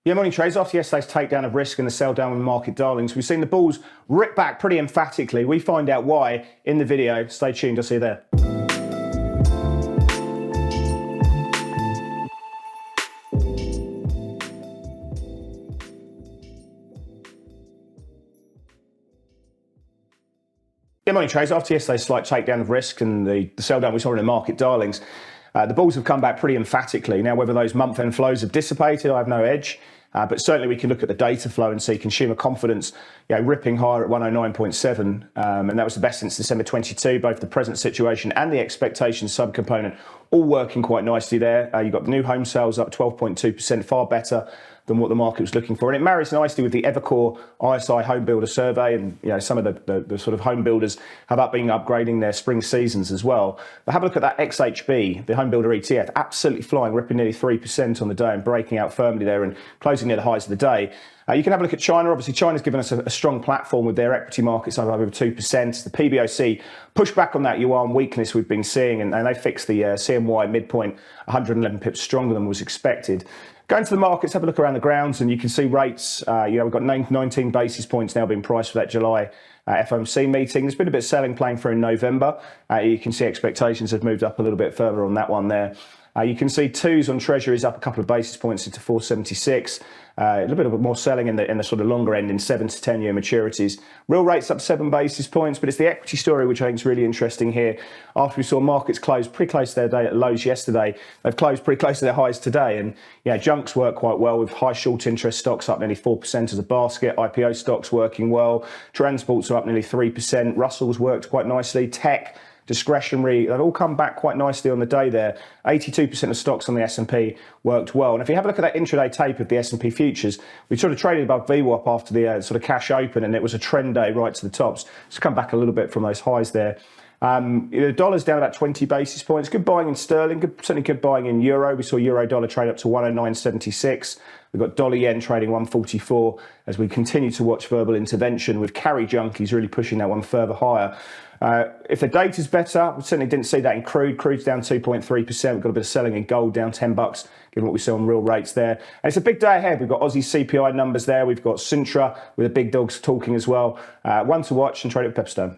Yeah, morning trades. After yesterday's takedown of risk and the sell down with market darlings, we've seen the bulls rip back pretty emphatically. We find out why in the video. Stay tuned, I'll see you there. Yeah, morning trades. After yesterday's slight takedown of risk and the sell down we saw in the market darlings, the bulls have come back pretty emphatically. Now, whether those month-end flows have dissipated, I have no edge. But certainly we can look at the data flow and see consumer confidence ripping higher at 109.7. And that was the best since December 22. Both the present situation and the expectation subcomponent all working quite nicely there. You've got new home sales up 12.2%, far better than what the market was looking for. And it marries nicely with the Evercore ISI home builder survey. And some of the sort of home builders have been upgrading their spring seasons as well. But have a look at that XHB, the home builder ETF, absolutely flying, ripping nearly 3% on the day and breaking out firmly there and closing near the highs of the day. You can have a look at China. Obviously, China's given us a strong platform with their equity markets up over 2%. The PBOC pushed back on that yuan weakness we've been seeing, and they fixed the CNY midpoint 111 pips stronger than was expected. Going to the markets, have a look around the grounds, and you can see rates. We've got 19 basis points now being priced for that July FOMC meeting. There's been a bit of selling playing through in November. You can see expectations have moved up a little bit further on that one there. You can see twos on treasuries up a couple of basis points into 476. A little bit of more selling in the sort of longer end in 7 to 10 year maturities. Real rates up 7 basis points, but it's the equity story which I think is really interesting here. After we saw markets close pretty close to their day at lows yesterday, they've closed pretty close to their highs today. And junks work quite well with high short interest stocks up nearly 4% as a basket. IPO stocks working well. Transports are up nearly 3%. Russell's worked quite nicely. Tech, discretionary, they've all come back quite nicely on the day there. 82% of stocks on the S&P worked well. And if you have a look at that intraday tape of the S&P futures, we sort of traded above VWAP after the sort of cash open, and it was a trend day right to the tops. It's come back a little bit from those highs there. The dollar's down about 20 basis points. Good buying in sterling, certainly good buying in euro. We saw euro dollar trade up to 109.76. We've got dollar yen trading 144 as we continue to watch verbal intervention with carry junkies really pushing that one further higher. If the data's better, we certainly didn't see that in crude. Crude's down 2.3%. We've got a bit of selling in gold down $10, given what we saw on real rates there. And it's a big day ahead. We've got Aussie CPI numbers there. We've got Sintra with the big dogs talking as well. One to watch and trade at Pepperstone.